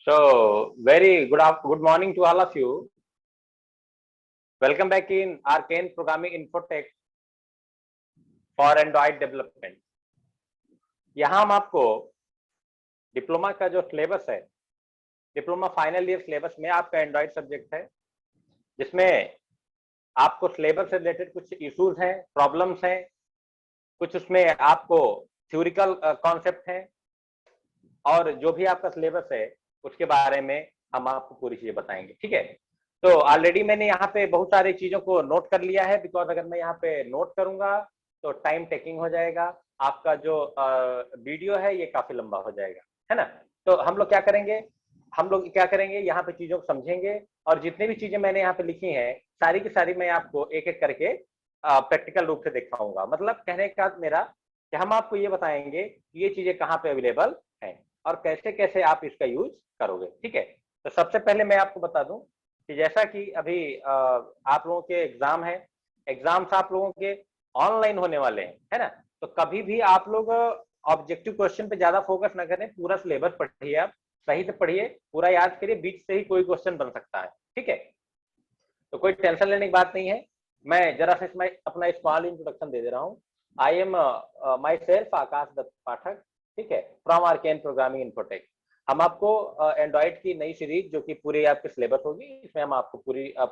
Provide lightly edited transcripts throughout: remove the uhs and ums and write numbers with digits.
So, very good morning to all of you. Welcome back in Arcane Programming Infotech for Android Development. यहाँ हम आपको diploma का जो syllabus है, diploma final year syllabus में आपका एंड्रॉइड सब्जेक्ट है, जिसमें आपको सिलेबस से रिलेटेड कुछ इश्यूज हैं, प्रॉब्लम्स हैं, कुछ उसमें आपको थ्योरिकल कॉन्सेप्ट हैं, और जो भी आपका सिलेबस है उसके बारे में हम आपको पूरी चीजें बताएंगे। ठीक है, तो ऑलरेडी मैंने यहाँ पे बहुत सारी चीजों को नोट कर लिया है, बिकॉज अगर मैं यहाँ पे नोट करूंगा तो टाइम टेकिंग हो जाएगा, आपका जो वीडियो है ये काफी लंबा हो जाएगा, है ना। तो हम लोग क्या करेंगे, यहाँ पे चीजों को समझेंगे, और जितनी भी चीजें मैंने यहाँ पे लिखी हैं सारी की सारी मैं आपको एक एक करके प्रैक्टिकल रूप से दिखाऊंगा। मतलब कहने का मेरा कि हम आपको ये बताएंगे कि ये चीजें कहाँ पे अवेलेबल हैं और कैसे कैसे आप इसका यूज करोगे। ठीक है, तो सबसे पहले मैं आपको बता दूं कि जैसा कि अभी आप लोगों के एग्जाम है, एग्जाम्स आप लोगों के ऑनलाइन होने वाले हैं, है ना। तो कभी भी आप लोग ऑब्जेक्टिव क्वेश्चन पे ज्यादा फोकस ना करें, पूरा सिलेबस पढ़िए, आप सही से पढ़िए, पूरा याद करिए, बीच से ही कोई क्वेश्चन बन सकता है। ठीक है, तो कोई टेंशन लेने की बात नहीं है। मैं जरा सा इसमें अपना स्मॉल इंट्रोडक्शन दे रहा हूँ। आई एम माई सेल्फ आकाश दत्त पाठक, ठीक है, फ्रॉम आर्केन प्रोग्रामिंग इन्फोटेक। हम आपको एंड्रॉइड की नई सीरीज जो कि पूरी आपके सिलेबस होगी, इसमें हम आपको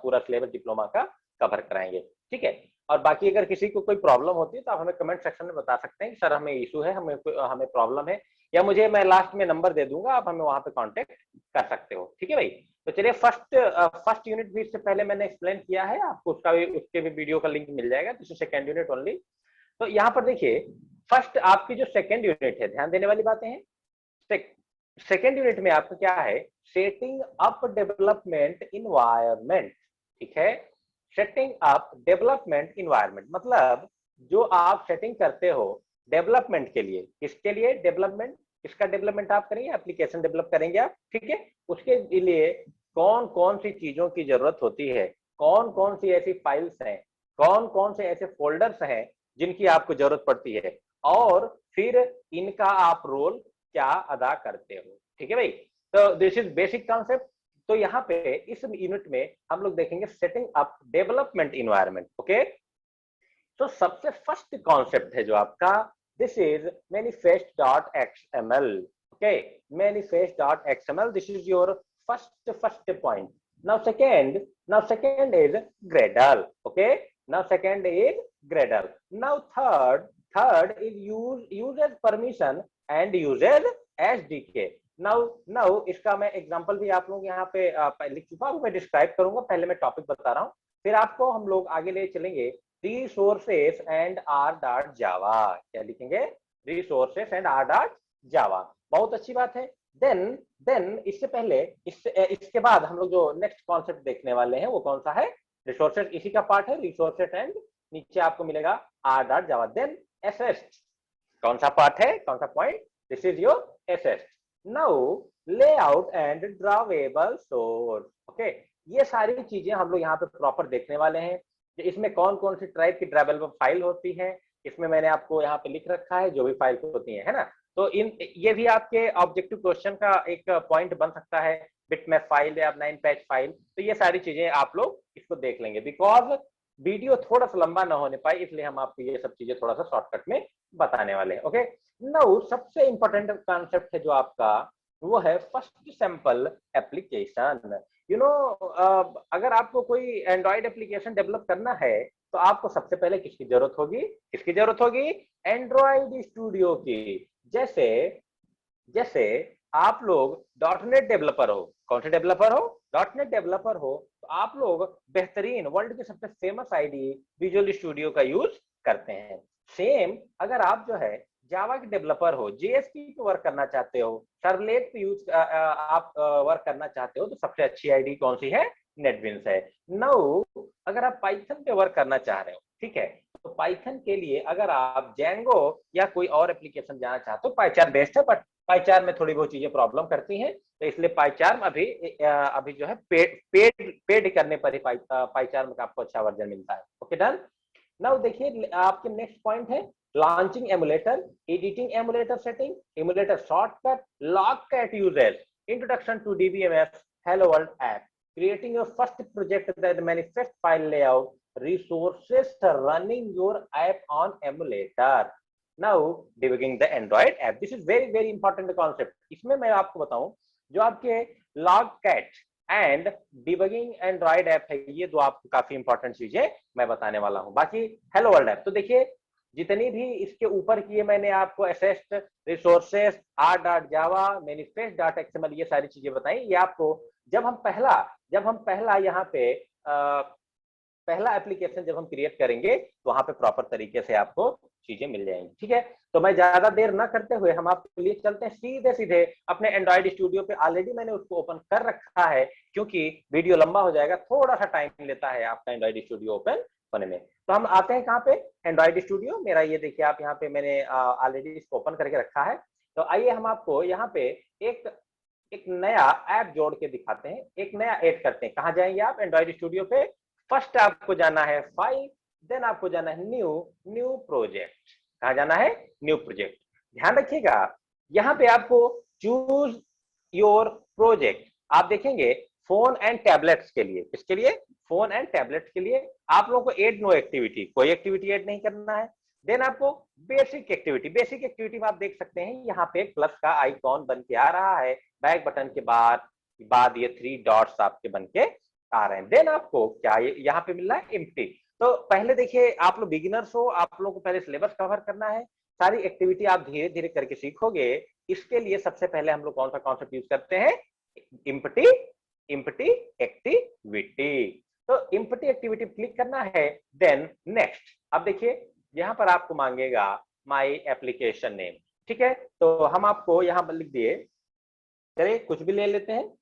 पूरा सिलेबस डिप्लोमा का कवर कराएंगे। ठीक है, और बाकी अगर किसी को कोई प्रॉब्लम होती है तो आप हमें कमेंट सेक्शन में बता सकते हैं कि सर हमें इशू है, हमें प्रॉब्लम है, या मुझे मैं लास्ट में नंबर दे दूंगा, आप हमें वहां पे कांटेक्ट कर सकते हो। ठीक है भाई, तो चलिए फर्स्ट यूनिट भी इससे पहले मैंने एक्सप्लेन किया है, आपको उसके भी वीडियो का लिंक मिल जाएगा। This is second unit only. तो यहाँ पर देखिए, फर्स्ट आपकी जो सेकंड यूनिट है, ध्यान देने वाली बातें हैं। सेकंड यूनिट में आपका क्या है, सेटिंग अप डेवलपमेंट इन्वायरमेंट। ठीक है, सेटिंग अप डेवलपमेंट इन्वायरमेंट मतलब जो आप सेटिंग करते हो डेवलपमेंट के लिए, किसके लिए डेवलपमेंट, किसका डेवलपमेंट आप करेंगे, एप्लीकेशन डेवलप करेंगे आप। ठीक है, उसके लिए कौन कौन सी चीजों की जरूरत होती है, कौन कौन सी ऐसी फाइल्स हैं, कौन कौन से ऐसे फोल्डर्स हैं जिनकी आपको जरूरत पड़ती है, और फिर इनका आप रोल क्या अदा करते हो। ठीक है भाई, तो दिस इज बेसिक कॉन्सेप्ट। तो यहाँ पे इस यूनिट में हम लोग देखेंगे setting up development environment. Okay, तो सबसे फर्स्ट कॉन्सेप्ट है जो आपका, this is manifest.xml। Okay, manifest.xml, this is your first point. now second is Gradle. Okay, now second is Gradle. now third is uses permission and uses SDK. now इसका मैं example भी आप लोग यहाँ पे लिख चुका हूँ, मैं डिस्क्राइब करूंगा, पहले मैं टॉपिक बता रहा हूँ, फिर आपको हम लोग आगे ले चलेंगे। रिसोर्सेस एंड r.java, क्या लिखेंगे, रिसोर्सेस एंड r.java। बहुत अच्छी बात है। देन इससे पहले इसके बाद हम लोग जो नेक्स्ट कॉन्सेप्ट देखने वाले हैं वो कौन सा है, रिसोर्सेस, इसी का पार्ट है रिसोर्सेस एंड, नीचे आपको मिलेगा r.java। देन assist, कौन सा पार्ट है, कौन सा point, this is your assist। Now layout and drawable source. Okay, ये सारी चीजें हम लोग यहाँ पे प्रॉपर देखने वाले हैं। इसमें कौन कौन सी टाइप की ड्रावेबल फाइल होती है, इसमें मैंने आपको यहाँ पे लिख रखा है जो भी फाइल होती है ना। तो ये भी आपके ऑब्जेक्टिव क्वेश्चन का एक पॉइंट बन सकता है, बिटमैप फाइल या 9-पैच फाइल। तो ये सारी चीजें आप लोग इसको देख लेंगे, बिकॉज वीडियो थोड़ा सा लंबा ना होने पाए, इसलिए हम आपको ये सब चीजें थोड़ा सा शॉर्टकट में बताने वाले हैं। ओके, नाउ सबसे इंपॉर्टेंट कॉन्सेप्ट है जो आपका, वो है first sample application. You know, अगर आपको कोई एंड्रॉइड एप्लीकेशन डेवलप करना है तो आपको सबसे पहले किसकी जरूरत होगी, किसकी जरूरत होगी, एंड्रॉइड स्टूडियो की। जैसे जैसे आप लोग .NET डेवलपर हो, कौन से डेवलपर हो, .NEट डेवलपर हो, तो आप लोग बेहतरीन वर्ल्ड के सबसे फेमस आईडी विजुअल स्टूडियो का यूज करते हैं। सेम अगर आप जो है जावा के डेवलपर हो, JSP पे वर्क करना चाहते हो, सर्वलेट पे आप वर्क करना चाहते हो, तो सबसे अच्छी आईडी कौन सी है, नेटबिंस है। नाउ अगर आप पाइथन पे वर्क करना चाह रहे हो, ठीक है, तो पाइथन के लिए अगर आप जेंगो या कोई और एप्लीकेशन जाना चाहते हो, पाइचार बेस्ट है, बट पाइचार में थोड़ी बहुत चीजें प्रॉब्लम करती हैं, तो इसलिए पाइचार अभी जो है पेड करने पर ही पाइचार में आपको अच्छा वर्जन मिलता है। Okay, done. नाउ देखिए आपके नेक्स्ट पॉइंट है launching emulator, editing emulator setting, emulator shortcut, logcat uses. Introduction to DBMS Hello World app. Creating your first project that manifest file layout, resources, running your app on emulator. Now debugging the Android app. This is very important concept. इसमें मैं आपको बताऊं जो आपके Logcat and debugging Android app है, ये दो आपको काफी इंपॉर्टेंट चीजें मैं बताने वाला हूं। बाकी हेलो वर्ल्ड ऐप तो देखिए जितनी भी इसके ऊपर की है मैंने आपको असेस्ट, रिसोर्सेस, r.java, manifest.xml ये सारी चीजें बताई। ये आपको जब हम पहला यहाँ पे पहला एप्लीकेशन जब हम क्रिएट करेंगे तो वहां पे प्रॉपर तरीके से आपको चीजें मिल जाएंगी। ठीक है, तो मैं ज्यादा देर ना करते हुए हम आपके लिए चलते हैं सीधे अपने एंड्रॉइड स्टूडियो पे। ऑलरेडी मैंने उसको ओपन कर रखा है क्योंकि वीडियो लंबा हो जाएगा, थोड़ा सा टाइम लेता है आपका एंड्रॉइड स्टूडियो ओपन होने में। तो हम आते हैं कहाँ पे, एंड्रॉइड स्टूडियो। मेरा ये देखिए आप यहाँ पे मैंने ऑलरेडी इसको ओपन करके रखा है। तो आइए हम आपको यहाँ पे एक नया ऐप जोड़ के दिखाते हैं, एक नया ऐड करते हैं। कहाँ जाएंगे आप, एंड्रॉइड स्टूडियो पे फर्स्ट आपको जाना है फाइल, देन आपको जाना है न्यू प्रोजेक्ट। कहाँ जाना है, न्यू प्रोजेक्ट। ध्यान रखिएगा यहाँ पे आपको चूज योर प्रोजेक्ट आप देखेंगे फोन एंड टैबलेट्स के लिए। किसके लिए, फोन एंड टैबलेट्स के लिए। आप लोगों को एड नो एक्टिविटी, कोई एक्टिविटी एड नहीं करना है। देन आपको बेसिक एक्टिविटी में आप देख सकते हैं यहाँ पे एक प्लस का आइकॉन बन के आ रहा है, बैक बटन के बाद ये 3 डॉट्स आपके बन के आ रहे हैं। देन आपको क्या यहाँ पे मिल रहा है, एम्प्टी। तो पहले देखिए आप लोग बिगिनर्स हो, आप लोगों को पहले सिलेबस कवर करना है, सारी एक्टिविटी आप धीरे धीरे करके सीखोगे। इसके लिए सबसे पहले हम लोग कौन सा कॉन्सेप्ट यूज करते हैं, एम्प्टी एक्टिविटी। तो एम्प्टी एक्टिविटी क्लिक करना है, देन नेक्स्ट। अब देखिए यहाँ पर आपको मांगेगा माई एप्लीकेशन नेम। ठीक है, तो हम आपको यहाँ पर लिख दिए, चलिए कुछ भी ले लेते हैं,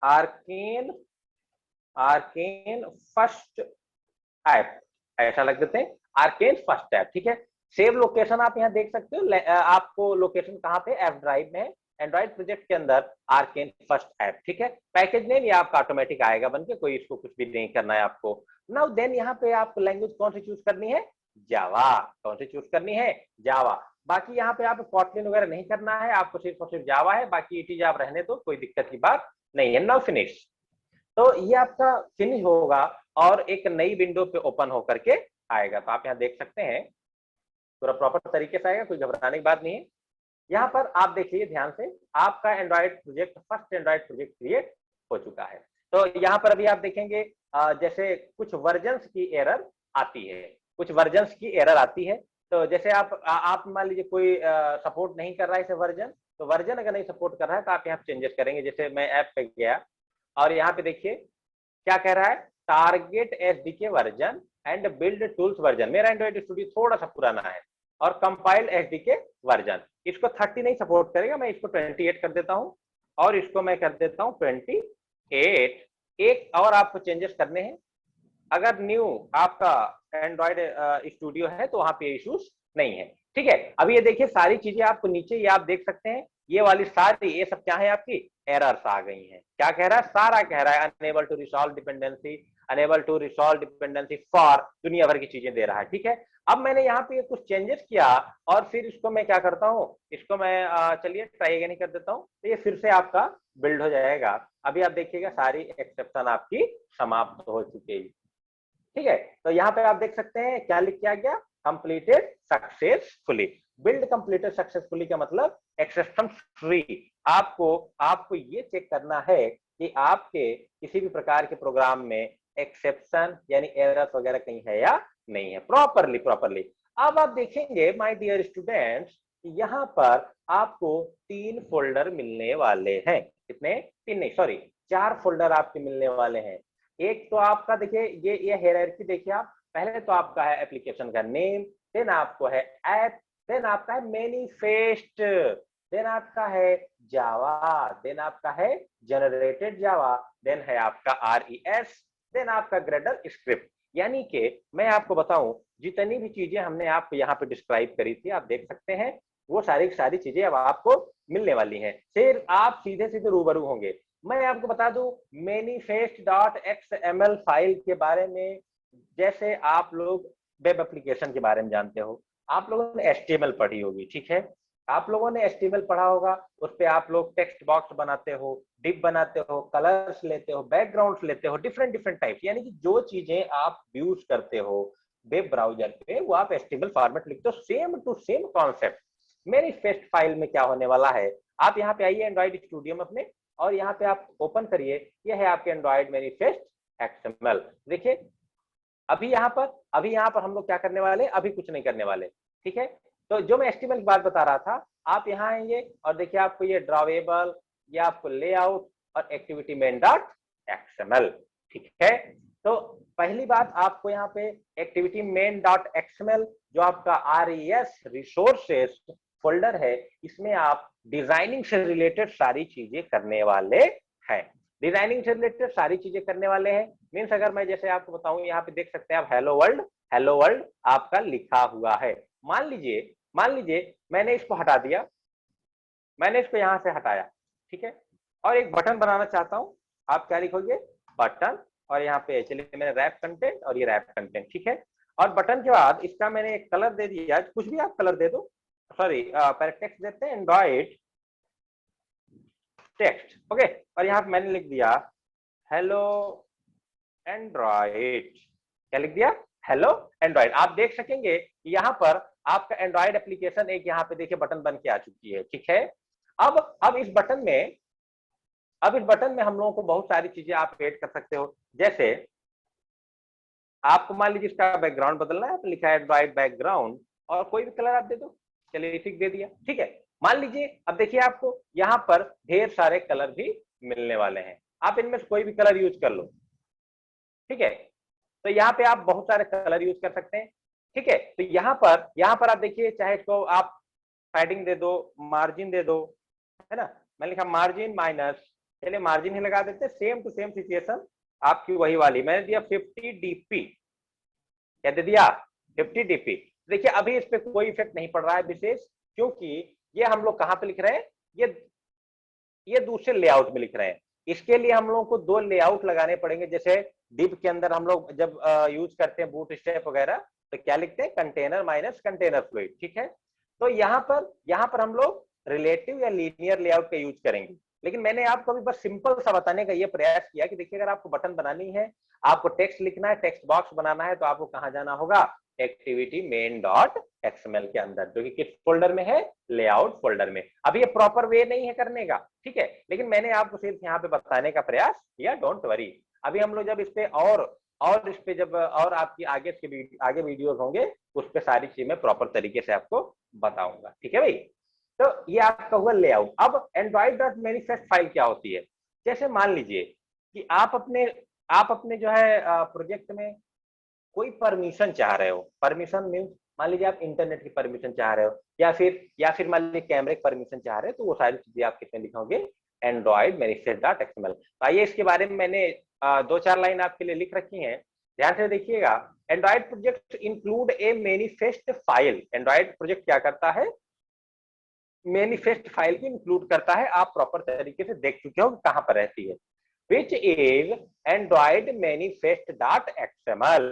आर्केन फर्स्ट ऐप, ऐसा लग देते हैं, आर्केन फर्स्ट ऐप। ठीक है, सेव लोकेशन आप यहाँ देख सकते हो, आपको लोकेशन कहाँ पे, एफ ड्राइव में, एंड्रॉइड प्रोजेक्ट के अंदर आर्केन फर्स्ट ऐप। ठीक है, पैकेज नेम ये आपका ऑटोमेटिक आएगा बन के, कोई इसको कुछ भी नहीं करना है आपको। नाउ देन यहाँ पे आपको लैंग्वेज कौन सी चूज करनी है, जावा। कौन सी चूज करनी है, जावा। बाकी यहाँ पे आप कॉटलिन वगैरह नहीं करना है, आपको सिर्फ और सिर्फ जावा है, बाकी ये चीज आप रहने दो, कोई दिक्कत की बात नहीं है। Now finish. तो ये आपका फिनिश होगा और एक नई विंडो पे ओपन होकर के आएगा। तो आप यहाँ देख सकते हैं पूरा प्रॉपर तरीके से आएगा, कोई घबराने की बात नहीं है। यहाँ पर आप देखिए ध्यान से, आपका Android project, first Android project create हो चुका है। तो यहाँ पर अभी आप देखेंगे जैसे कुछ वर्जन्स की एरर आती है, तो जैसे आप मान लीजिए कोई सपोर्ट नहीं कर रहा है इसे वर्जन, तो वर्जन अगर नहीं सपोर्ट कर रहा है तो आप यहाँ चेंजेस करेंगे। जैसे मैं ऐप पे गया और यहाँ पे देखिए क्या कह रहा है, target SDK version and build tools version. मेरा एंड्रॉइड स्टूडियो थोड़ा सा पुराना है और कंपाइल्ड एसडीके वर्जन, इसको 30 नहीं सपोर्ट करेगा, मैं इसको 28 कर देता हूँ और इसको मैं कर देता हूँ 28। एक और आपको चेंजेस करने हैं, अगर न्यू आपका एंड्रॉइड स्टूडियो है तो वहां पे इश्यूज नहीं है। ठीक है, अब ये देखिए सारी चीजें आपको नीचे ये आप देख सकते हैं, ये वाली सारी ये सब क्या है, आपकी एरर्स आ गई हैं। क्या कह रहा है, सारा कह रहा है unable to resolve dependency for, दुनिया भर की चीजें दे रहा है। ठीक है, अब मैंने यहाँ पे कुछ चेंजेस किया और फिर इसको मैं क्या करता हूँ, इसको मैं चलिए ट्राई अगेन ही कर देता हूँ, तो ये फिर से आपका बिल्ड हो जाएगा। अभी आप देखिएगा सारी एक्सेप्शन आपकी समाप्त हो चुकी है। ठीक है, तो यहाँ पे आप देख सकते हैं क्या लिख किया गया, completed successfully. Build completed successfully का मतलब एक्सेप्शन फ्री। आपको ये चेक करना है कि आपके किसी भी प्रकार के प्रोग्राम में एक्सेप्शन यानी एरर्स वगैरह कहीं है या नहीं है, प्रॉपरली। अब आप देखेंगे माय डियर स्टूडेंट्स, यहाँ पर आपको 3 फोल्डर मिलने वाले हैं। कितने, 3 नहीं सॉरी 4 फोल्डर आपके मिलने वाले हैं। एक तो आपका देखिए ये हायरार्की देखिए आप, पहले तो आपका है एप्लीकेशन का नेम, देन आपको है ऐप, देन आपका है मैनिफेस्ट, देन आपका है जावा, देन आपका है जनरेटेड जावा, देन है आपका RES, देन आपका ग्रेडल स्क्रिप्ट। यानी कि मैं आपको बताऊं जितनी भी चीजें हमने आपको यहाँ पे डिस्क्राइब करी थी, आप देख सकते हैं वो सारी चीजें अब आपको मिलने वाली हैं। फिर आप सीधे रूबरू होंगे। मैं आपको बता दूं manifest.xml फाइल के बारे में, जैसे आप लोग वेब एप्लीकेशन के बारे में जानते हो, आप लोगों ने HTML पढ़ी होगी। ठीक है, आप लोगों ने HTML पढ़ा होगा, उस पे आप लोग टेक्स्ट बॉक्स बनाते हो, डिप बनाते हो, कलर्स लेते हो, बैकग्राउंड्स लेते हो, डिफरेंट डिफरेंट टाइप, यानी कि जो चीजें आप यूज करते हो वेब ब्राउजर पे वो आप HTML फॉर्मेट लिखते हो। Same to same concept manifest file में क्या होने वाला है, आप यहाँ पे आइए एंड्रॉइड स्टूडियो में अपने, और यहाँ पे आप ओपन करिए, ये है आपके एंड्रॉइड मैनिफेस्ट XML। देखिए अभी यहाँ पर हम लोग क्या करने वाले, अभी कुछ नहीं करने वाले, ठीक है। तो जो मैं HTML की बात बता रहा था, आप यहाँ आएंगे और देखिए आपको ये ड्रॉवेबल, ये आपको लेआउट और एक्टिविटी मेन डॉट XML, ठीक है। तो पहली बात आपको यहाँ पे एक्टिविटी मेन डॉट XML जो आपका RES रिसोर्सेस फोल्डर है, इसमें आप डिजाइनिंग से रिलेटेड सारी चीजें करने वाले हैं। डिजाइनिंग से रिलेटेड सारी चीजें करने वाले हैं मीन्स, अगर मैं जैसे आपको बताऊं, यहाँ पे देख सकते हैं आप हेलो वर्ल्ड आपका लिखा हुआ है। मान लीजिए मैंने इसको हटा दिया, मैंने इसको यहां से हटाया, ठीक है, और एक बटन बनाना चाहता हूं, आप क्या लिखोगे, बटन, और यहाँ पे चलिए मैंने रैप कंटेंट और ये रैप कंटेंट, ठीक है। और बटन के बाद इसका मैंने एक कलर दे दिया, कुछ भी आप कलर दे दो, सॉरी पहले टेक्स्ट देते हैं एंड्रॉइड टेक्स्ट, ओके, और यहाँ पे मैंने लिख दिया हेलो एंड्रॉइड, क्या लिख दिया, हेलो एंड्रॉइड। आप देख सकेंगे यहाँ पर आपका एंड्रॉइड एप्लीकेशन एक यहाँ पे देखिए बटन बन के आ चुकी है, ठीक है। अब इस बटन में हम लोगों को बहुत सारी चीजें आप ऐड कर सकते हो, जैसे आपको मान लीजिए इसका बैकग्राउंड बदलना है, तो लिखा है एंड्रॉइड बैकग्राउंड, और कोई भी कलर आप दे दो, चलिए ठीक दे दिया, ठीक है। मान लीजिए अब देखिए आपको यहाँ पर ढेर सारे कलर भी मिलने वाले हैं, आप इनमें से कोई भी कलर यूज कर लो, ठीक है। तो यहाँ पे आप बहुत सारे कलर यूज कर सकते हैं, ठीक है। तो यहाँ पर आप देखिए, चाहे इसको आप पैडिंग दे दो, मार्जिन दे दो, है ना, मैंने लिखा मार्जिन माइनस, चलिए मार्जिन ही लगा देते, सेम टू सेम सिचुएशन आपकी वही वाली, मैंने दिया 50 dp, क्या दे दिया, 50 dp। देखिए अभी इस पे कोई इफेक्ट नहीं पड़ रहा है विशेष, क्योंकि ये हम लोग कहाँ पे लिख रहे हैं, ये दूसरे लेआउट में लिख रहे हैं। इसके लिए हम लोगों को दो लेआउट लगाने पड़ेंगे, जैसे डिव के अंदर हम लोग जब यूज करते हैं बूट स्ट्रैप वगैरह, तो क्या लिखते हैं, कंटेनर माइनस कंटेनर फ्लूइड, ठीक है। तो यहाँ पर हम लोग रिलेटिव या लीनियर लेआउट का यूज करेंगे, लेकिन मैंने आपको अभी बस सिंपल सा बताने का ये प्रयास किया कि देखिए अगर आपको बटन बनानी है, आपको टेक्स्ट लिखना है, टेक्स्ट बॉक्स बनाना है, तो आपको कहाँ जाना होगा, एक्टिविटी मेन डॉट XML के अंदर, जो कि किस फोल्डर में है, लेआउट फोल्डर में। अभी ये प्रॉपर वे नहीं है करने का, ठीक है, लेकिन मैंने आपको सिर्फ यहाँ पे बताने का प्रयास किया, डोंट वरी। अभी हम लोग जब इस पे और इस पे जब और आपकी आगे वीडियोस होंगे, उस पे सारी चीजें प्रॉपर तरीके से आपको बताऊंगा, ठीक है भाई। तो ये आपका हुआ लेआउट। अब एंड्रॉइड डॉट मैनिफेस्ट फाइल क्या होती है, जैसे मान लीजिए कि आप अपने जो है प्रोजेक्ट में कोई परमिशन चाह रहे हो, परमिशन मीन्स मान लीजिए आप इंटरनेट की परमिशन चाह रहे हो, या फिर मान लीजिए कैमरे की परमिशन चाह रहे हो, तो वो सारी चीजें आप किसमें लिखोगे, एंड्रॉइड मैनिफेस्ट डॉट XML। तो आइए इसके बारे में मैंने 2-4 लाइन आपके लिए लिख रखी हैं, ध्यान से देखिएगा। एंड्रॉइड प्रोजेक्ट इंक्लूड ए मैनिफेस्ट फाइल, एंड्रॉइड प्रोजेक्ट क्या करता है, मैनिफेस्ट फाइल को इंक्लूड करता है, आप प्रॉपर तरीके से देख चुके हो कहां पर रहती है, which is Android manifest dot XML।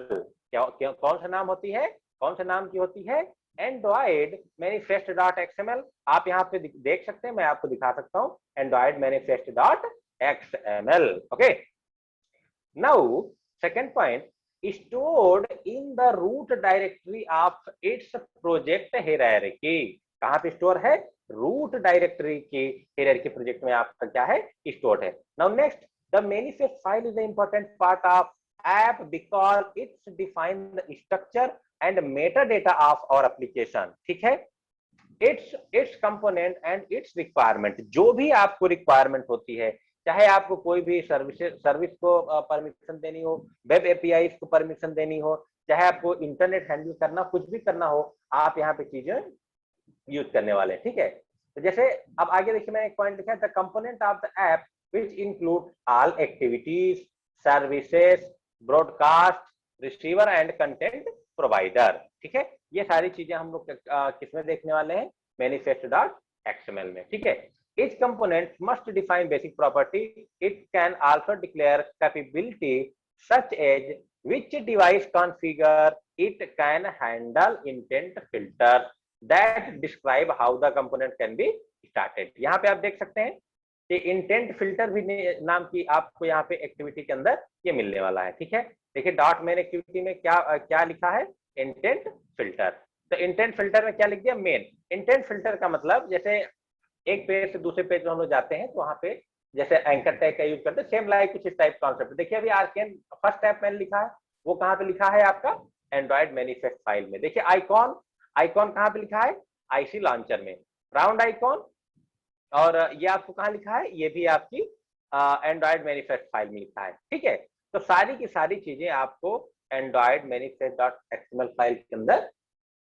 कौन सा नाम होती है, कौन सा नाम की होती है, Android manifest dot XML। आप यहाँ पे देख सकते हैं, मैं आपको दिखा सकता हूँ, Android manifest dot XML, okay. Now second point, stored in the root directory of its project hierarchy। कहाँ पे स्टोर है, रूट डायरेक्टरी की हायरार्की प्रोजेक्ट में आपका क्या है, स्टोर है। Now next, the manifest file is the important part of app because it's define the structure and metadata of our application, ठीक है। its component and its requirement, जो भी आपको रिक्वायरमेंट होती है, चाहे आपको कोई भी सर्विस को परमिशन देनी हो, वेब एपीआई को परमिशन देनी हो, चाहे आपको इंटरनेट हैंडल करना, कुछ भी करना हो, आप यहाँ पे चीजें यूज करने वाले, ठीक है। तो जैसे अब आगे देखिए, मैंने एक पॉइंट लिखा है, the component of the app which include all activities, services, broadcast, receiver and content provider, ठीक है। ये सारी चीजें हम लोग किसमें देखने वाले हैं, manifest.xml में, ठीक है। Each component must define basic property. It can also declare capability such as which device configure it can handle intent filters, that describe how the component can be started. यहाँ पे आप देख सकते हैं कि इंटेंट फिल्टर भी नाम की आपको यहाँ पे एक्टिविटी के अंदर ये मिलने वाला है। ठीक है, देखिए डॉट मेन एक्टिविटी में क्या क्या लिखा है, इंटेंट फिल्टर। तो इंटेंट फिल्टर में क्या लिख दिया, मेन। इंटेंट फिल्टर का मतलब जैसे एक पेज से दूसरे पेज में हम लोग जाते हैं तो वहां पे जैसे एंकर टैग का यूज करते हैं, सेम लाइक कुछ इस टाइप कॉन्सेप्ट। देखिए अभी आर्केन फर्स्ट ऐप मैंने लिखा है, वो कहाँ पे लिखा है आपका एंड्रॉइड मैनिफेस्ट फाइल में। देखिए आइकॉन, आइकॉन कहाँ पे लिखा है, आईसी लॉन्चर में राउंड आइकॉन, और ये आपको कहाँ लिखा है, ये भी आपकी एंड्रॉइड मैनिफेस्ट फाइल में लिखा है। ठीक है, तो सारी की सारी चीजें आपको Android manifest dot XML file के अंदर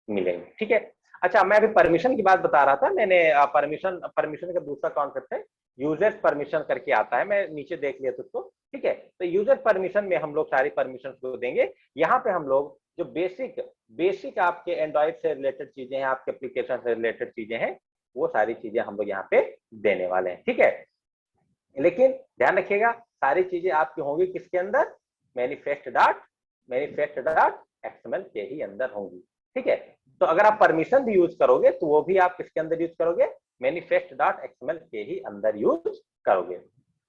मिलेंगे। ठीक है, अच्छा मैं अभी परमिशन की बात बता रहा था, मैंने परमिशन परमिशन का दूसरा कॉन्सेप्ट है यूजर्स परमिशन करके आता है, मैं नीचे देख लिया तो उसको। ठीक है, तो यूजर परमिशन में हम लोग सारी परमिशन को देंगे। यहाँ पे हम लोग जो बेसिक बेसिक आपके एंड्रॉइड से रिलेटेड चीजें हैं, आपके एप्लीकेशन से रिलेटेड चीजें हैं, वो सारी चीजें हम लोग यहाँ पे देने वाले हैं। ठीक है, लेकिन ध्यान रखिएगा सारी चीजें आपकी होंगी किसके अंदर, मैनिफेस्ट डॉट एक्सएमएल के ही अंदर होंगी। ठीक है, तो अगर आप परमिशन भी यूज करोगे तो वो भी आप किसके अंदर यूज करोगे, मैनिफेस्ट डॉट एक्सएमएल के ही अंदर यूज करोगे।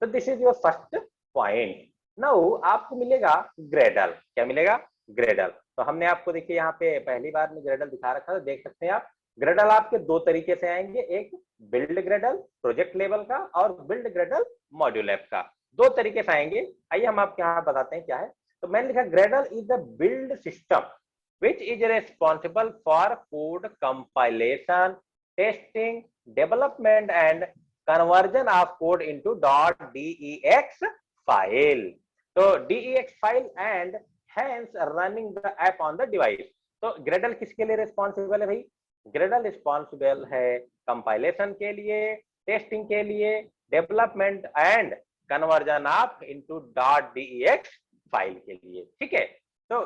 तो this is your first point. Now आपको मिलेगा ग्रेडल। क्या मिलेगा, ग्रेडल। तो हमने आपको देखिए यहाँ पे पहली बार में ग्रेडल दिखा रखा है, देख सकते हैं आप। ग्रेडल आपके दो तरीके से आएंगे, एक बिल्ड ग्रेडल प्रोजेक्ट लेवल का और बिल्ड ग्रेडल मॉड्यूल ऐप का, दो तरीके से आएंगे। आइए हम आपके यहाँ बताते हैं क्या है। तो मैंने लिखा Gradle is the build system which is responsible for code compilation, testing, development and conversion of code into .dex file. तो dex file and hence running the app on the device. तो Gradle किसके लिए responsible है भाई, Gradle responsible है compilation के लिए, testing के लिए, development and conversion of into .dex file के लिए। ठीक है, तो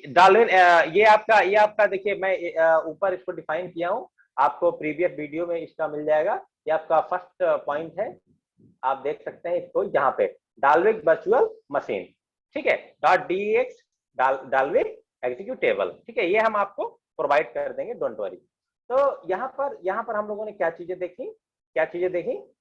डाल्विन ये आपका देखिए मैं ऊपर इसको डिफाइन किया हूं, आपको प्रीवियस वीडियो में इसका मिल जाएगा। ये आपका फर्स्ट पॉइंट है, आप देख सकते हैं इसको यहाँ पे, डाल्विन वर्चुअल मशीन। ठीक है, .dex डाल्विन एग्जीक्यूटेबल। ठीक है, ये हम आपको प्रोवाइड कर देंगे, डोंट वरी। तो यहाँ पर हम लोगों ने क्या चीजें देखी,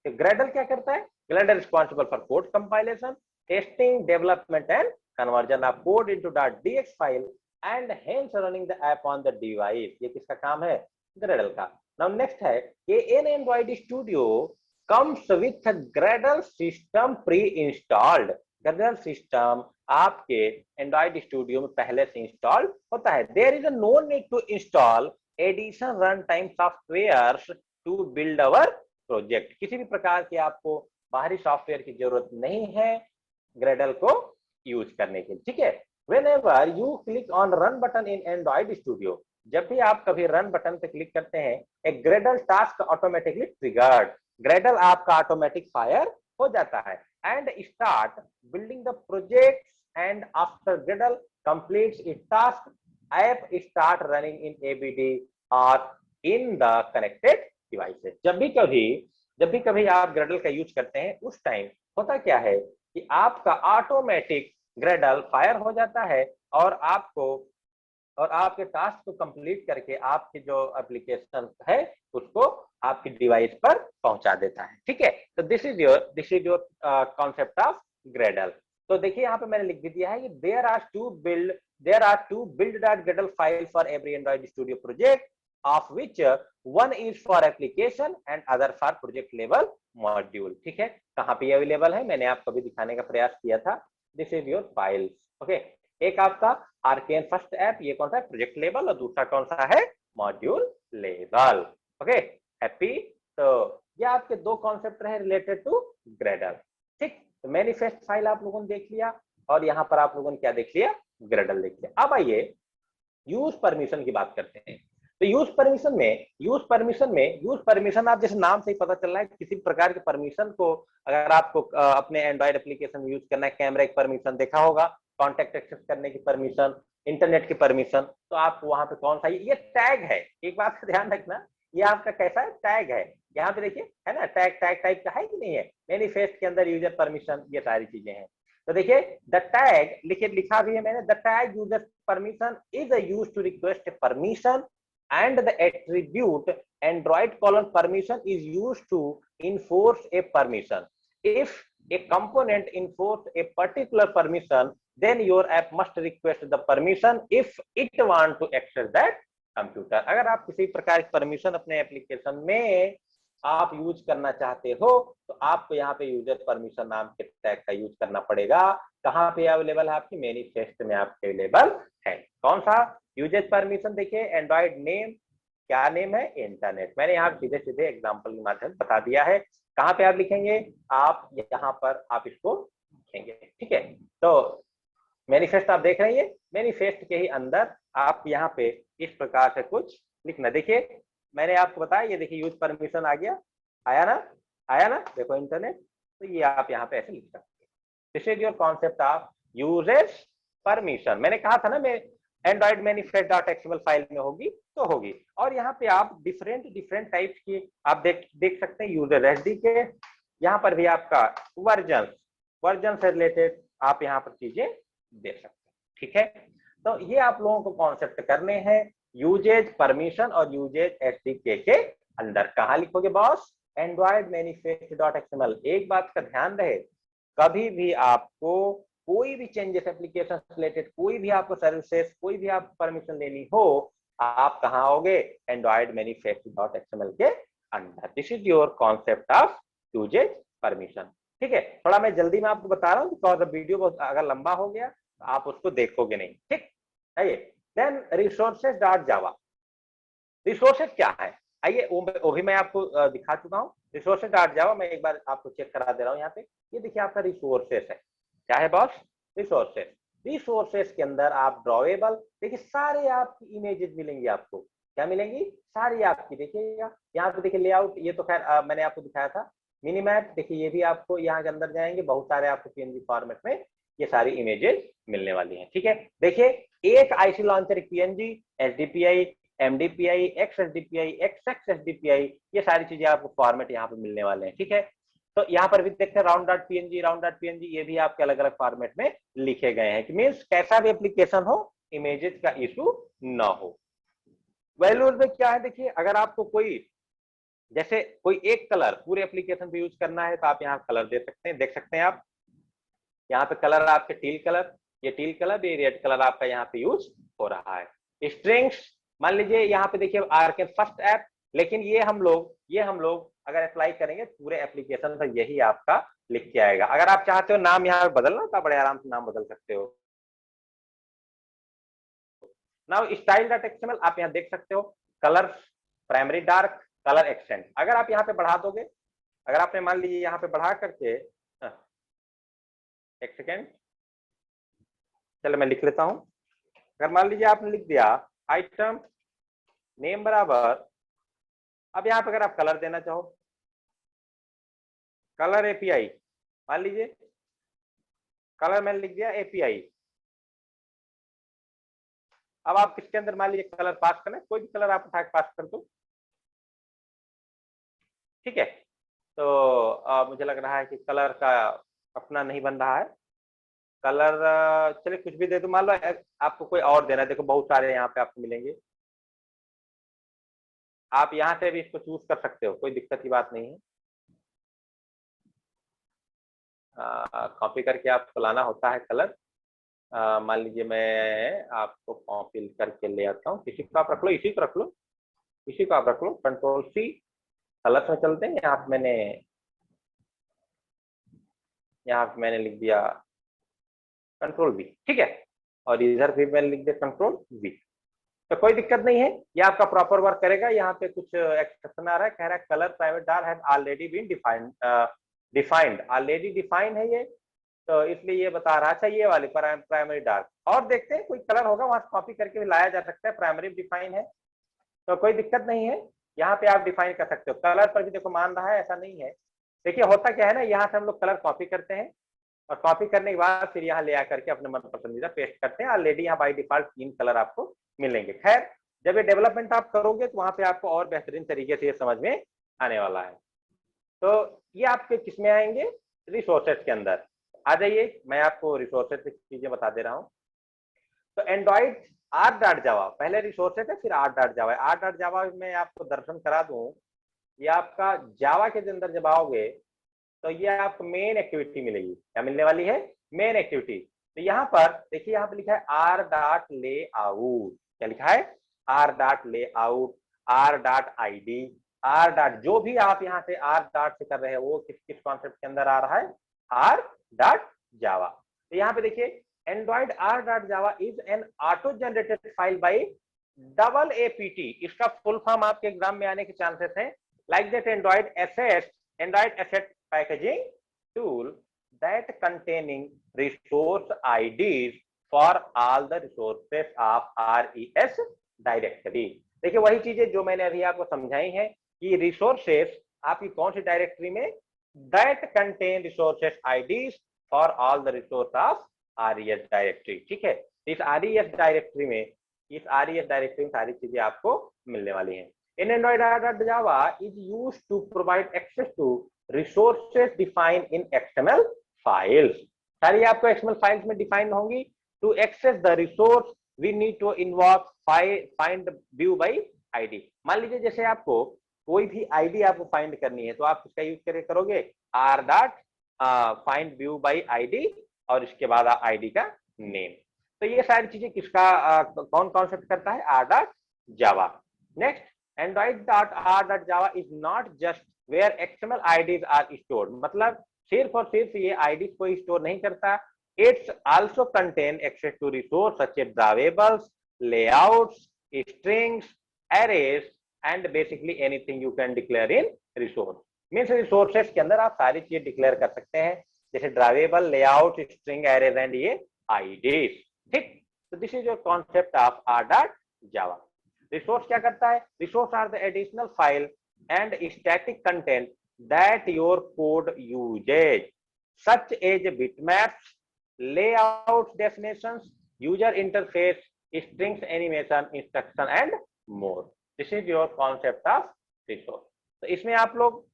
ग्रेडल क्या करता है, Gradle responsible for code compilation, testing, development and conversion of code into .dx file and hence running the app on the device। ये किसका काम है, Gradle का। Now next है कि in Android Studio comes with a Gradle system pre-installed। Gradle system आपके Android Studio में पहले से इंस्टॉल होता है। There is no need to install additional runtime softwares to build our project। किसी भी प्रकार के आपको बाहरी सॉफ्टवेयर की जरूरत नहीं है Gradle को यूज करने के लिए। ठीक है, whenever you click on run button in Android Studio, जब भी आप कभी रन बटन पे क्लिक करते हैं, एक Gradle task automatically triggered, Gradle आपका ऑटोमेटिक फायर हो जाता है and start building the project and after Gradle completes its task, app start running in ABD or in the connected devices। जब भी कभी आप Gradle का यूज करते हैं उस टाइम होता क्या है कि आपका ऑटोमेटिक Gradle फायर हो जाता है और आपके टास्क को कंप्लीट करके आपकी जो एप्लीकेशन है उसको आपकी डिवाइस पर पहुंचा देता है। ठीक है, तो this is your concept of Gradle। तो देखिए यहाँ पे मैंने लिख भी दिया है कि there are two build.gradle file for every Android studio project of which one is for application and other for project level module। ठीक है, कहाँ पे अवेलेबल है मैंने आपको भी दिखाने का प्रयास किया था। This is your files. Okay, एक आपका आर्केन फर्स्ट ऐप, ये कौन सा है, प्रोजेक्ट लेवल, और दूसरा कौन सा है, मॉड्यूल लेवल। Okay, happy. तो ये आपके दो कॉन्सेप्ट रहे रिलेटेड टू Gradle। ठीक, तो मैनिफेस्ट फाइल आप लोगों ने देख लिया और यहाँ पर आप लोगों ने क्या देख लिया, Gradle देख लिया। अब आइए यूज परमिशन की बात करते हैं। तो यूज परमिशन आप जैसे नाम से ही पता चल रहा है, किसी प्रकार के परमिशन को अगर आपको अपने एंड्रॉइड एप्लीकेशन यूज करना है, कैमरा की परमिशन देखा होगा, कॉन्टेक्ट एक्सेस करने की परमिशन, इंटरनेट की परमिशन, तो आपको वहां पे कौन सा, ये टैग है। एक बात का ध्यान रखना, ये आपका कैसा है, टैग है। यहाँ पे देखिए है ना, टैग टाइप का है कि नहीं है, मैनिफेस्ट के अंदर यूजर परमिशन, ये सारी चीजें हैं। तो देखिए द टैग लिखा भी है मैंने, the tag user permission is used to request permission and the attribute Android colon permission is used to enforce a permission. If a component enforce a particular permission, then your app must request the permission if it want to access that computer. अगर आप किसी प्रकार की permission अपने application में आप use करना चाहते हो तो आपको यहाँ पे यूजर परमिशन नाम के टैग का यूज करना पड़ेगा। कहाँ पे अवेलेबल है? आपकी मैनिफेस्ट में आपके अवेलेबल है। कौन सा यूजर परमिशन? देखिए एंड्रॉइड नेम, क्या नेम है? इंटरनेट। मैंने यहाँ सीधे सीधे एग्जांपल के माध्यम से बता दिया है। कहाँ पे आप लिखेंगे? आप यहाँ पर आप इसको लिखेंगे, ठीक है। तो मैनिफेस्ट आप देख रहे हैं, मैनिफेस्ट के ही अंदर आप यहाँ पे इस प्रकार से कुछ लिखना। देखिए मैंने आपको बताया, ये देखिए यूज परमिशन आ गया, आया ना? आया ना? देखो इंटरनेट, तो ये आप यहाँ पे ऐसे लिख सकते हैं। This is your concept of usage permission. मैंने कहा था ना मैं Android manifest dot XML file में होगी तो होगी। और यहाँ पे आप डिफरेंट टाइप्स की आप देख सकते हैं यूजर एसडी के। यहाँ पर भी आपका वर्जन से रिलेटेड आप यहाँ पर चीजें देख सकते हैं, ठीक है। तो ये आप लोगों को कॉन्सेप्ट करने हैं यूजेज परमिशन और यूजेज एसडीके के अंदर। कहाँ लिखोगे boss? Android manifest dot XML. एक बात का ध्यान रहे, कभी भी आपको कोई भी चेंजेस एप्लीकेशन रिलेटेड, कोई भी आपको सर्विसेज, कोई भी आपको परमिशन लेनी हो, आप कहाँ आओगे? एंड्रॉइड मैनिफेस्ट डॉट एक्सएमएल के अंदर। This is your concept of usage permission, ठीक है। थोड़ा मैं जल्दी में आपको बता रहा हूँ बिकॉज वीडियो बहुत अगर लंबा हो गया तो आप उसको देखोगे नहीं, ठीक है। Then resources dot Java. Resources क्या है? आइए वो भी मैं आपको दिखा चुका हूँ। रिसोर्सेज डॉट जावा मैं एक बार आपको चेक करा दे रहा हूँ। यहाँ पे ये देखिए आपका रिसोर्सेज है। क्या है बॉस? रिसोर्सेज। रिसोर्सेज के अंदर आप ड्रॉवेबल, देखिए सारे आपकी इमेजेस मिलेंगी आपको। क्या मिलेंगी? सारी आपकी। देखिएगा यहाँ पे देखिए लेआउट, ये तो खैर मैंने आपको दिखाया था। मिनीमैप देखिए, ये भी आपको यहाँ के अंदर जाएंगे, बहुत सारे आपको पीएनजी फॉर्मेट में ये सारी इमेजेस मिलने वाली हैं, ठीक है। देखिए एक IC launcher PNG, SDPI, MDPI, X SDPI, X SDPI, ये सारी चीजें आपको फॉर्मेट यहाँ पे मिलने वाले हैं, ठीक है। तो यहाँ पर भी देखते हैं राउंड डॉट पीएनजी, ये भी आपके अलग अलग फॉर्मेट में लिखे गए हैं कि मीन्स कैसा भी एप्लीकेशन हो, इमेजेस का इशू ना हो। वैल्यूज में क्या है? देखिए अगर आपको कोई जैसे कोई एक कलर पूरे एप्लीकेशन पे यूज करना है तो आप यहाँ कलर दे सकते हैं। देख सकते हैं आप यहाँ पे कलर आपके टील कलर, ये टील कलर, ये रेड कलर आपका यहाँ पे यूज हो रहा है। स्ट्रिंग्स मान लीजिए यहाँ पे देखिए आरकेन फर्स्ट ऐप, लेकिन ये हम लोग अगर अप्लाई करेंगे पूरे एप्लीकेशन पर यही आपका लिख के आएगा। अगर आप चाहते हो नाम यहाँ पे बदलना तो बड़े आराम से नाम बदल सकते हो। नाउ स्टाइल डॉट एक्सएमएल आप यहाँ देख सकते हो, colour primary dark, colour extend. अगर आप यहाँ पे बढ़ा दोगे, अगर आपने मान लीजिए यहाँ पे बढ़ा करके एक सेकेंड, चलो मैं लिख लेता हूं। अगर मान लीजिए आपने लिख दिया आइटम नेम बराबर, अब यहाँ पे अगर आप कलर देना चाहो, कलर एपीआई, मान लीजिए कलर मैंने लिख दिया एपीआई। अब आप किसके अंदर मान लीजिए कलर पास करना है, कोई भी कलर आप उठा के पास कर दो, ठीक है। तो मुझे लग रहा है कि कलर का अपना नहीं बन रहा है कलर, चलिए कुछ भी दे दो। मान लो आपको कोई और देना है, देखो बहुत सारे यहाँ पे आपको मिलेंगे, आप यहाँ से भी इसको चूज कर सकते हो, कोई दिक्कत की बात नहीं है। कॉपी करके आपको लाना होता है कलर। मान लीजिए मैं आपको कॉपी करके ले आता हूँ, किसी को आप रख लो, इसी को रख लो, इसी को आप रख लो, कंट्रोल सी, कलर में चलते हैं। यहाँ पे मैंने लिख दिया कंट्रोल वी, ठीक है, और इधर भी मैंने लिख दिया कंट्रोल वी, तो कोई दिक्कत नहीं है, ये आपका प्रॉपर वर्क करेगा। यहाँ पे कुछ एक्सेप्शन आ रहा है, कह रहा है colour private dark has already been defined, already defined है ये, तो इसलिए ये बता रहा है। अच्छा ये वाली प्राइमरी डार्क, और देखते हैं कोई कलर होगा वहां से कॉपी करके भी लाया जा सकता है, प्राइमरी डिफाइन है तो कोई दिक्कत नहीं है, यहाँ पे आप डिफाइन कर सकते हो। कलर पर भी देखो मान रहा है, ऐसा नहीं है। देखिए होता क्या है ना, यहाँ से हम लोग कलर कॉपी करते हैं और कॉपी करने के बाद फिर यहाँ ले आकर के अपने मन पसंदीदा पेस्ट करते हैं। ऑलरेडी यहाँ बाई डिफॉल्ट 3 कलर आपको मिलेंगे। खैर जब ये डेवलपमेंट आप करोगे तो वहां पे आपको और बेहतरीन तरीके से ये समझ में आने वाला है। तो ये आपके किसमें आएंगे? रिसोर्सेज के अंदर आ जाइए, मैं आपको रिसोर्सेज की चीजें बता दे रहा हूँ। तो एंड्रॉइड आर डॉट जावा, पहले रिसोर्सेज है फिर are dot Java. Are dot जावा में आपको दर्शन करा दूं, ये आपका जावा के अंदर जब आओगे तो ये आपको मेन एक्टिविटी मिलेगी। क्या मिलने वाली है? Main activity. तो यहाँ पर देखिए, यहाँ पे लिखा है आर डॉट ले आउट। क्या लिखा है? आर डॉट ले out, R dot ID, R dot, जो भी आप यहाँ से आर डॉट से कर रहे हैं वो किस किस कॉन्सेप्ट के अंदर आ रहा है? आर डॉट जावा। तो यहाँ पे देखिए, Android are dot Java is an auto generated file by double APT. इसका फुल फॉर्म आपके एग्जाम में आने के चांसेस हैं। Like that Android asset packaging tool that containing resource IDs for all the resources of RES directory। देखिए वही चीजें जो मैंने अभी आपको समझाई हैं कि रिसोर्सेस आपकी कौन सी डायरेक्टरी में, that contain resources IDs for all the resources of RES directory. ठीक है, इस RES डायरेक्टरी में, सारी चीजें आपको मिलने वाली हैं। In Android Java is used to provide access to resources defined in XML files। सारी आपको XML फाइल्स में डिफाइन होंगी। To access the resource we need to invoke find view by ID। मान लीजिए जैसे आपको कोई भी आईडी आपको फाइंड करनी है तो आप किसका यूज करोगे? R dot find view by ID और इसके बाद आईडी का नेम। तो ये सारी चीजें किसका कौन कॉन्सेप्ट करता है? Are dot Java. Next, Android.R.Java is not just where XML IDs are stored। मतलब सिर्फ और सिर्फ ये IDs को स्टोर नहीं करता, it's also contain access to resource such as drawable, layouts, strings, arrays and basically anything you can declare in resource। Means resources के अंदर आप सारी चीजें डिक्लेयर कर सकते हैं, जैसे drawable, layout, string, arrays and ये आईडीज। ठीक, तो this is your concept of R dot Java. Resource क्या करता है? Resource are the additional file and static content that your code uses such as bitmaps, layout, definitions, user interface, strings, animation, instruction and more. This is your concept of resource. तो इसमें आप लोग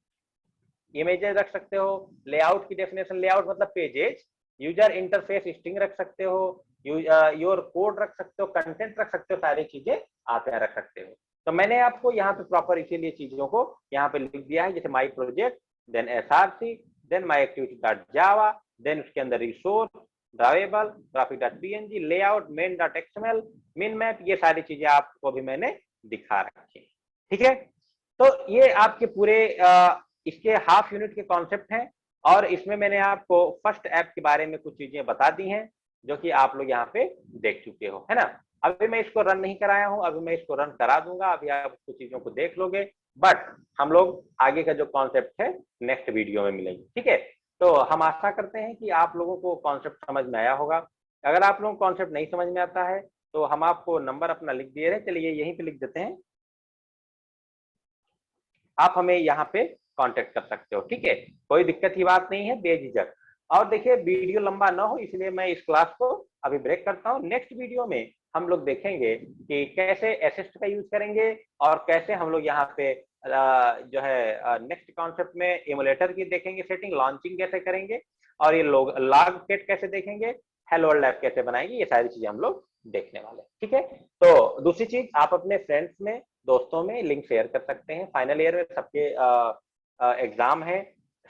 images रख सकते हो, layout की definition, layout मतलब pages, user interface string रख सकते हो, योर कोड रख सकते हो, कंटेंट रख सकते हो, सारी चीजें आप यहाँ रख सकते हो। तो मैंने आपको यहाँ पे प्रॉपर इसीलिए चीजों को यहाँ पे लिख दिया है, जैसे my project, then SRC, then my activity dot Java, then उसके अंदर resource, drawable, graphic dot PNG, layout, main dot XML, mipmap, ये सारी चीजें आपको भी मैंने दिखा रखी है। ठीक है, तो ये आपके पूरे इसके हाफ यूनिट के कॉन्सेप्ट हैं और इसमें मैंने आपको फर्स्ट ऐप के बारे में कुछ चीजें बता दी हैं जो कि आप लोग यहाँ पे देख चुके हो, है ना। अभी मैं इसको रन नहीं कराया हूँ, अभी मैं इसको रन करा दूंगा, अभी आप कुछ चीजों को देख लोगे, बट हम लोग आगे का जो कॉन्सेप्ट है नेक्स्ट वीडियो में मिलेंगे। ठीक है, तो हम आशा करते हैं कि आप लोगों को कॉन्सेप्ट समझ में आया होगा। अगर आप लोगों को कॉन्सेप्ट नहीं समझ में आता है तो हम आपको नंबर अपना लिख दिए रहे, चलिए यहीं पे लिख देते हैं, आप हमें यहाँ पे कांटेक्ट कर सकते हो। ठीक है, कोई दिक्कत की बात नहीं है, बेझिझक। और देखिए वीडियो लंबा ना हो इसलिए मैं इस क्लास को अभी ब्रेक करता हूँ। नेक्स्ट वीडियो में हम लोग देखेंगे कि कैसे एसिस्ट का यूज करेंगे और कैसे हम लोग यहाँ पे जो है नेक्स्ट कॉन्सेप्ट में एमुलेटर की देखेंगे सेटिंग, लॉन्चिंग कैसे करेंगे और ये लोग लॉग पेट कैसे देखेंगे, हेलो वर्ल्ड ऐप कैसे बनाएंगे, ये सारी चीजें हम लोग देखने वाले। ठीक है, तो दूसरी चीज, आप अपने फ्रेंड्स में, दोस्तों में लिंक शेयर कर सकते हैं। फाइनल ईयर में सबके एग्जाम है,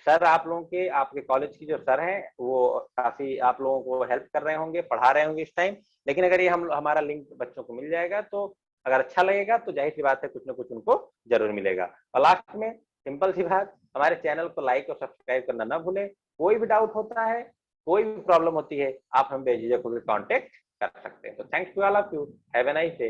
सर आप लोगों के, आपके कॉलेज की जो सर हैं वो काफी आप लोगों को हेल्प कर रहे होंगे, पढ़ा रहे होंगे इस टाइम, लेकिन अगर ये हमारा लिंक बच्चों को मिल जाएगा तो अगर अच्छा लगेगा तो जाहिर सी बात है कुछ ना कुछ उनको जरूर मिलेगा। और लास्ट में सिंपल सी बात, हमारे चैनल को लाइक और सब्सक्राइब करना ना भूलें। कोई भी डाउट होता है, कोई भी प्रॉब्लम होती है, आप हम बेझिझक होकर कांटेक्ट कर सकते हैं। तो thanks to all of you, have a nice day.